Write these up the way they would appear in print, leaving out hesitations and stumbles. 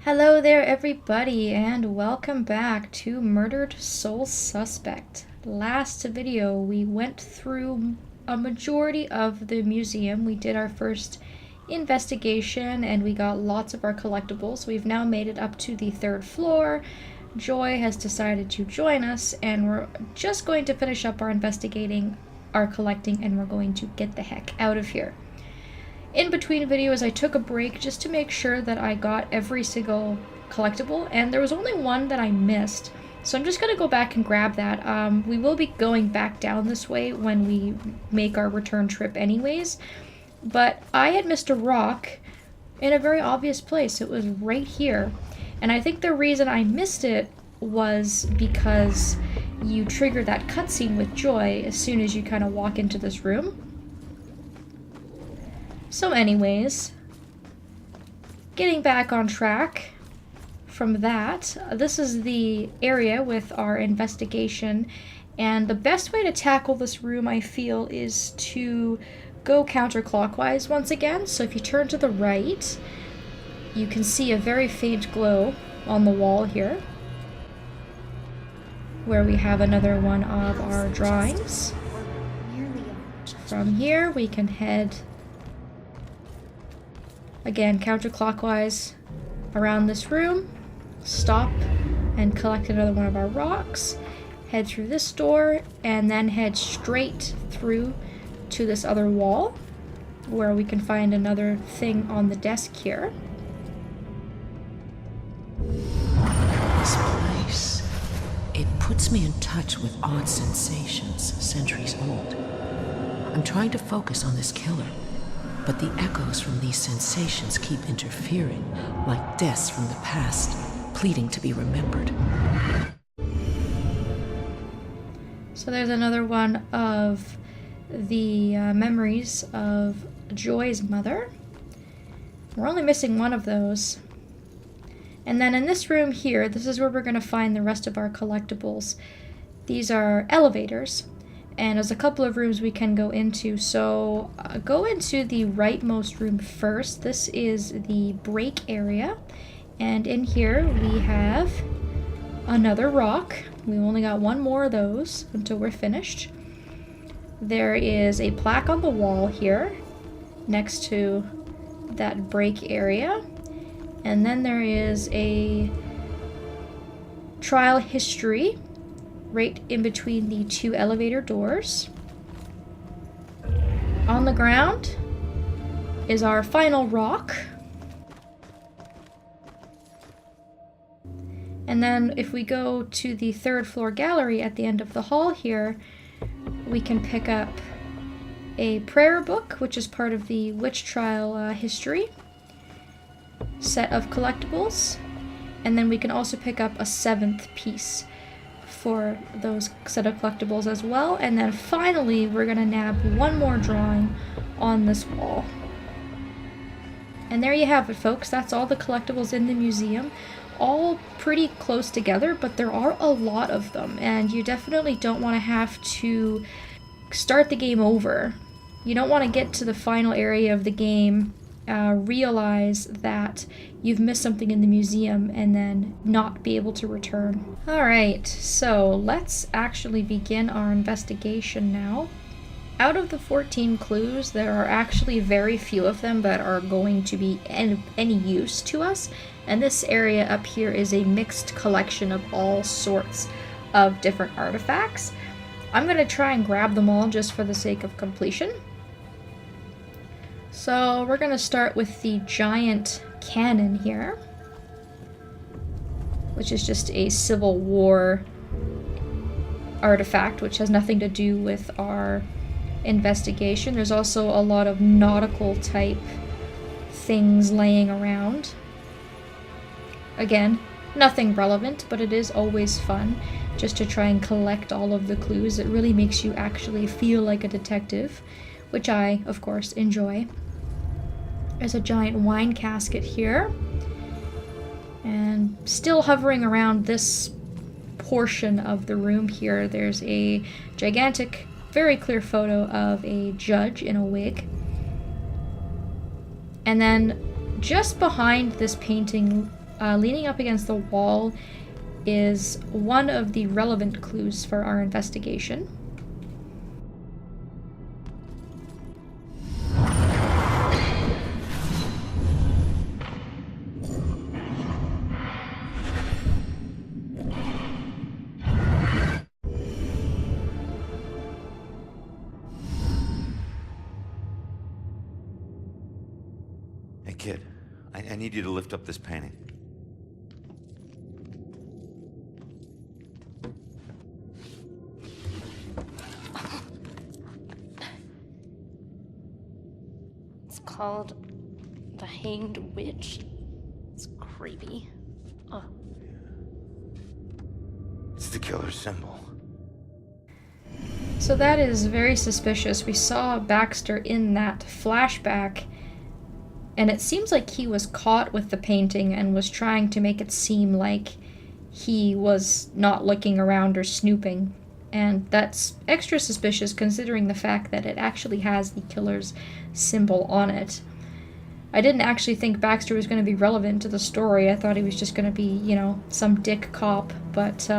Hello there, everybody, and welcome back to Murdered Soul Suspect. Last video, we went through a majority of the museum. We did our first investigation and we got lots of our collectibles. We've now made it up to the third floor. Joy has decided to join us, and we're just going to finish up our investigating, our collecting, and we're going to get the heck out of here. In between videos, I took a break just to make sure that I got every single collectible, and there was only one that I missed. So I'm just going to go back and grab that. We will be going back down this way when we make our return trip anyways. But I had missed a rock in a very obvious place. It was right here. And I think the reason I missed it was because you trigger that cutscene with Joy as soon as you kind of walk into this room. So anyways, getting back on track from that, this is the area with our investigation, and the best way to tackle this room, I feel, is to go counterclockwise once again. So if you turn to the right, you can see a very faint glow on the wall here, where we have another one of our drawings. From here, we can head again counterclockwise around this room, stop and collect another one of our rocks, head through this door, and then head straight through to this other wall where we can find another thing on the desk here. This place, it puts me in touch with odd sensations centuries old. I'm trying to focus on this killer, but the echoes from these sensations keep interfering, like deaths from the past, pleading to be remembered. So there's another one of the memories of Joy's mother. We're only missing one of those. And then in this room here, this is where we're going to find the rest of our collectibles. These are elevators. And there's a couple of rooms we can go into. So go into the rightmost room first. This is the break area. And in here we have another rock. We only got one more of those until we're finished. There is a plaque on the wall here next to that break area. And then there is a trial history right in between the two elevator doors. On the ground is our final rock. And then if we go to the third floor gallery at the end of the hall here, we can pick up a prayer book, which is part of the witch trial history set of collectibles. And then we can also pick up a seventh piece for those set of collectibles as well. And then finally, we're gonna nab one more drawing on this wall. And there you have it, folks. That's all the collectibles in the museum. All pretty close together, but there are a lot of them, and you definitely don't want to have to start the game over. You don't want to get to the final area of the game, realize that you've missed something in the museum, and then not be able to return. Alright, so let's actually begin our investigation now. Out of the 14 clues, there are actually very few of them that are going to be any use to us, and this area up here is a mixed collection of all sorts of different artifacts. I'm going to try and grab them all just for the sake of completion. So we're going to start with the giant cannon here, which is just a Civil War artifact, which has nothing to do with our investigation. There's also a lot of nautical type things laying around. Again, nothing relevant, but it is always fun just to try and collect all of the clues. It really makes you actually feel like a detective, which I, of course, enjoy. There's a giant wine casket here. And still hovering around this portion of the room here, there's a gigantic, very clear photo of a judge in a wig. And then just behind this painting leaning up against the wall is one of the relevant clues for our investigation. Hey, kid. I need you to lift up this painting. It's called The Hanged Witch. It's creepy. Oh. It's the killer's symbol. So that is very suspicious. We saw Baxter in that flashback, and it seems like he was caught with the painting and was trying to make it seem like he was not looking around or snooping. And that's extra suspicious considering the fact that it actually has the killer's symbol on it. I didn't actually think Baxter was going to be relevant to the story. I thought he was just going to be, you know, some dick cop. But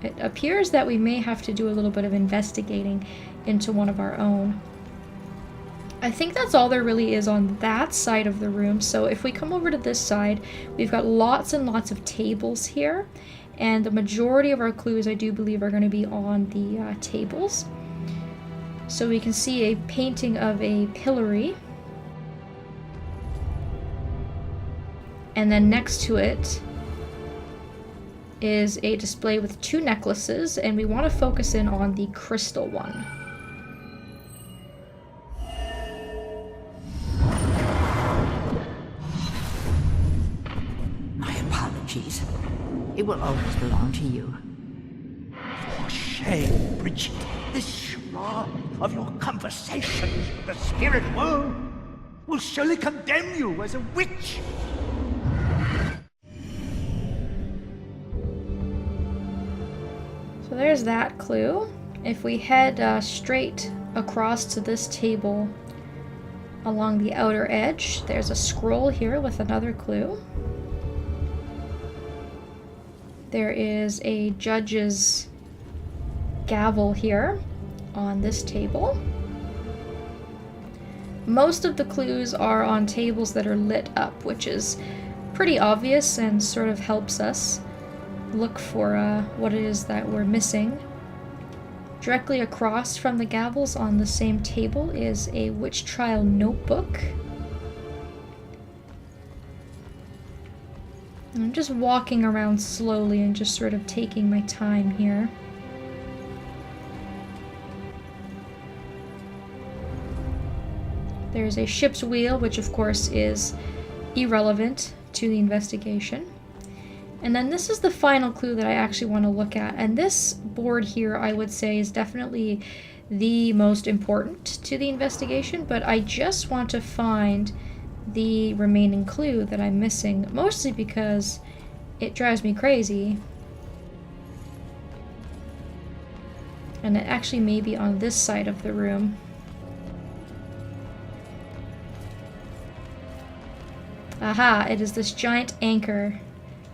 it appears that we may have to do a little bit of investigating into one of our own. I think that's all there really is on that side of the room. So if we come over to this side, we've got lots and lots of tables here. And the majority of our clues, I do believe, are going to be on the tables. So we can see a painting of a pillory. And then next to it is a display with 2 necklaces. And we want to focus in on the crystal one. Apologies. It will always belong to you. For shame, Bridget. This charade of your conversations with the spirit world will surely condemn you as a witch. So there's that clue. If we head straight across to this table along the outer edge, there's a scroll here with another clue. There is a judge's gavel here on this table. Most of the clues are on tables that are lit up, which is pretty obvious and sort of helps us look for what it is that we're missing. Directly across from the gavels on the same table is a witch trial notebook. I'm just walking around slowly and just sort of taking my time here. There's a ship's wheel, which of course is irrelevant to the investigation. And then this is the final clue that I actually want to look at. And this board here, I would say, is definitely the most important to the investigation, but I just want to find the remaining clue that I'm missing, mostly because it drives me crazy. And it actually may be on this side of the room. Aha, it is this giant anchor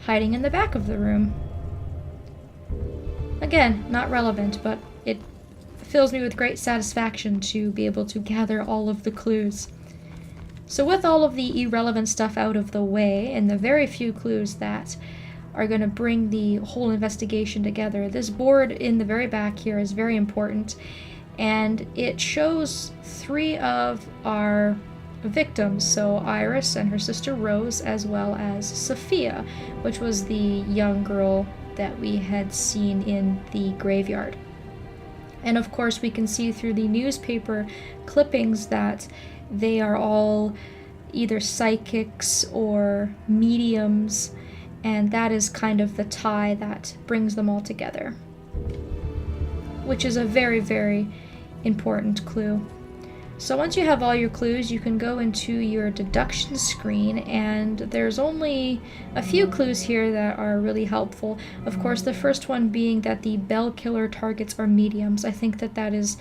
hiding in the back of the room. Again, not relevant, but it fills me with great satisfaction to be able to gather all of the clues. So with all of the irrelevant stuff out of the way, and the very few clues that are going to bring the whole investigation together, this board in the very back here is very important, and it shows 3 of our victims, so Iris and her sister Rose, as well as Sophia, which was the young girl that we had seen in the graveyard. And of course we can see through the newspaper clippings that they are all either psychics or mediums, and that is kind of the tie that brings them all together, which is a very, very important clue. So once you have all your clues, you can go into your deduction screen, and there's only a few clues here that are really helpful. Of course, the first one being that the Bell Killer targets are mediums. I think that that is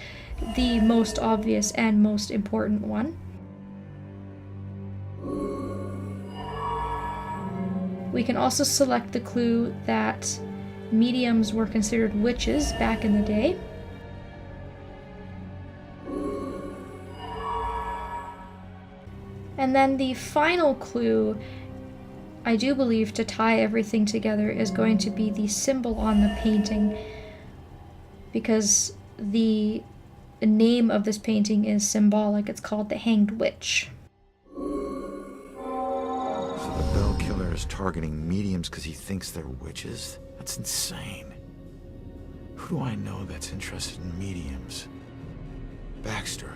the most obvious and most important one. We can also select the clue that mediums were considered witches back in the day. And then the final clue, I do believe, to tie everything together is going to be the symbol on the painting, because the name of this painting is symbolic. It's called The Hanged Witch. So the Bell Killer is targeting mediums because he thinks they're witches? That's insane. Who do I know that's interested in mediums? Baxter.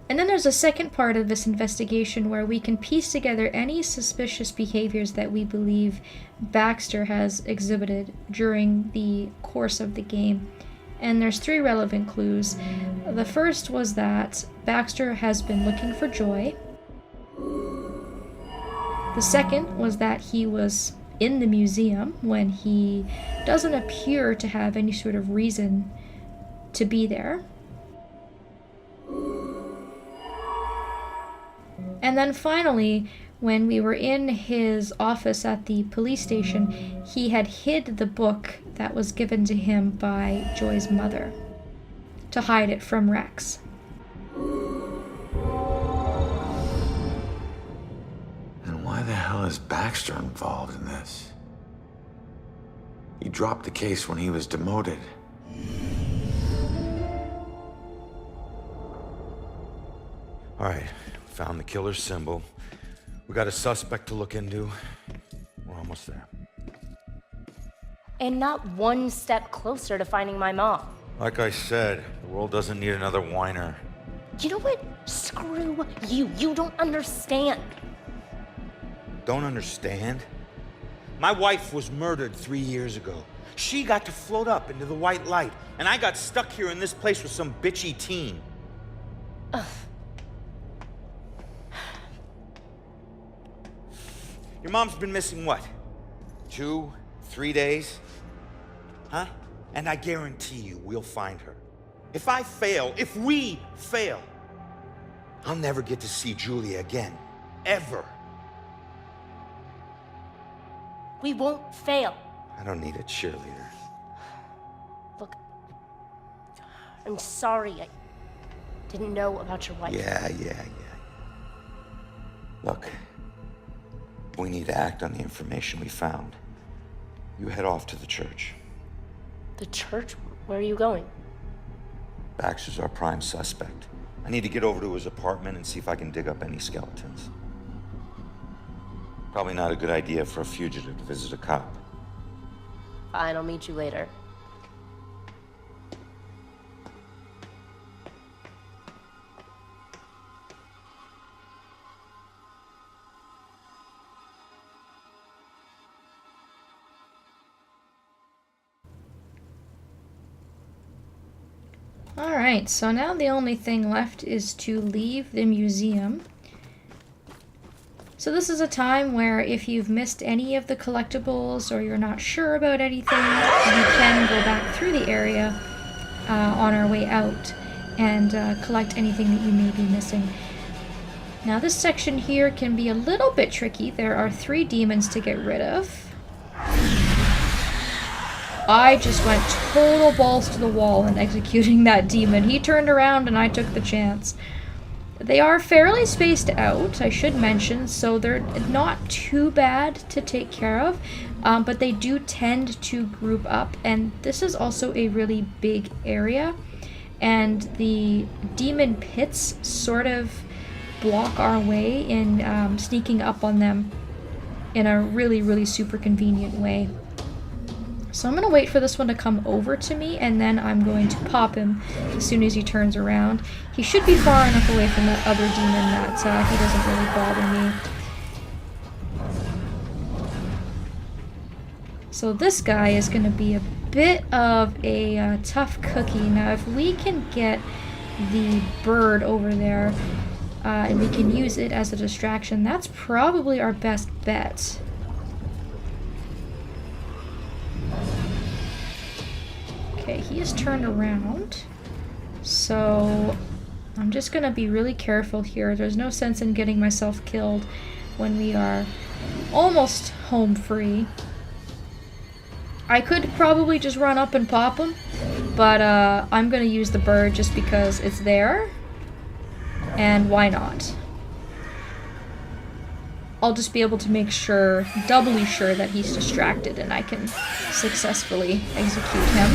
And then there's a second part of this investigation where we can piece together any suspicious behaviors that we believe Baxter has exhibited during the course of the game. And there's 3 relevant clues. The first was that Baxter has been looking for Joy. The second was that he was in the museum when he doesn't appear to have any sort of reason to be there. And then finally, when we were in his office at the police station, he had hid the book that was given to him by Joy's mother to hide it from Rex. And why the hell is Baxter involved in this? He dropped the case when he was demoted. All right, found the killer's symbol. We got a suspect to look into. We're almost there. And not one step closer to finding my mom. Like I said, the world doesn't need another whiner. You know what? Screw you. You don't understand. Don't understand? My wife was murdered 3 years ago. She got to float up into the white light, and I got stuck here in this place with some bitchy teen. Ugh. Your mom's been missing what? 2, 3 days? Huh? And I guarantee you we'll find her. If I fail, if we fail, I'll never get to see Julia again. Ever. We won't fail. I don't need a cheerleader. Look, I'm sorry. I didn't know about your wife. Yeah. Look, we need to act on the information we found. You head off to the church. The church? Where are you going? Baxter's our prime suspect. I need to get over to his apartment and see if I can dig up any skeletons. Probably not a good idea for a fugitive to visit a cop. Fine, I'll meet you later. Alright, so now the only thing left is to leave the museum. So this is a time where if you've missed any of the collectibles or you're not sure about anything, you can go back through the area on our way out and collect anything that you may be missing. Now this section here can be a little bit tricky. There are 3 demons to get rid of. I just went total balls to the wall in executing that demon. He turned around and I took the chance. They are fairly spaced out, I should mention, so they're not too bad to take care of, but they do tend to group up, and this is also a really big area, and the demon pits sort of block our way in sneaking up on them in a really super convenient way. So I'm going to wait for this one to come over to me, and then I'm going to pop him as soon as he turns around. He should be far enough away from that other demon that he doesn't really bother me. So this guy is going to be a bit of a tough cookie. Now if we can get the bird over there, and we can use it as a distraction, that's probably our best bet. Okay, he is turned around, so I'm just gonna be really careful here. There's no sense in getting myself killed when we are almost home free. I could probably just run up and pop him, but I'm gonna use the bird just because it's there, and why not? I'll just be able to make sure, doubly sure, that he's distracted and I can successfully execute him.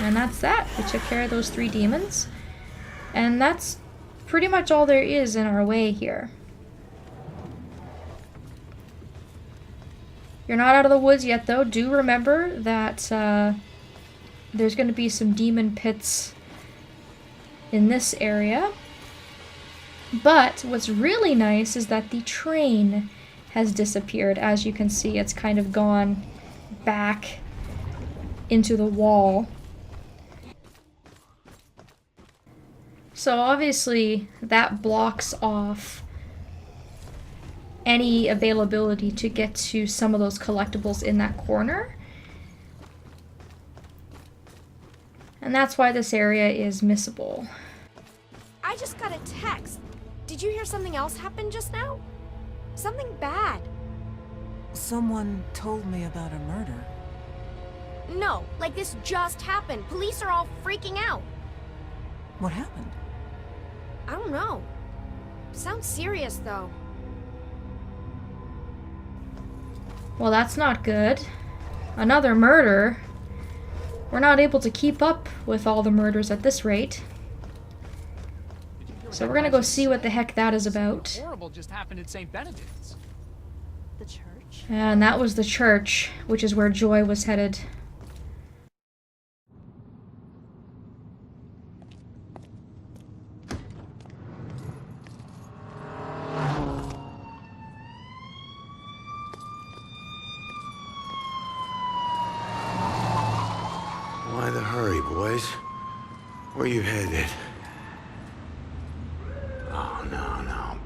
And that's that. We took care of those 3 demons. And that's pretty much all there is in our way here. You're not out of the woods yet, though. Do remember that there's going to be some demon pits in this area. But what's really nice is that the train has disappeared. As you can see, it's kind of gone back into the wall. So obviously that blocks off any availability to get to some of those collectibles in that corner. And that's why this area is missable. I just got a text. Did you hear something else happen just now? Something bad. Someone told me about a murder. No, like this just happened. Police are all freaking out. What happened? I don't know. Sounds serious though. Well, that's not good. Another murder. We're not able to keep up with all the murders at this rate. So we're gonna go see what the heck that is about. Horrible just happened at St. Benedict's. The church? And that was the church, which is where Joy was headed. Why the hurry, boys? Where you headed? Oh, no.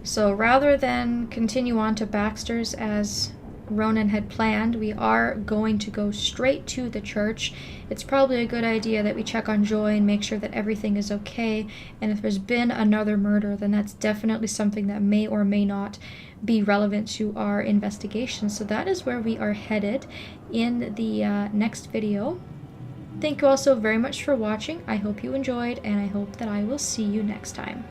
So rather than continue on to Baxter's as Ronan had planned, we are going to go straight to the church. It's probably a good idea that we check on Joy and make sure that everything is okay. And if there's been another murder, then that's definitely something that may or may not be relevant to our investigation. So that is where we are headed in the next video. Thank you all so very much for watching. I hope you enjoyed, and I hope that I will see you next time.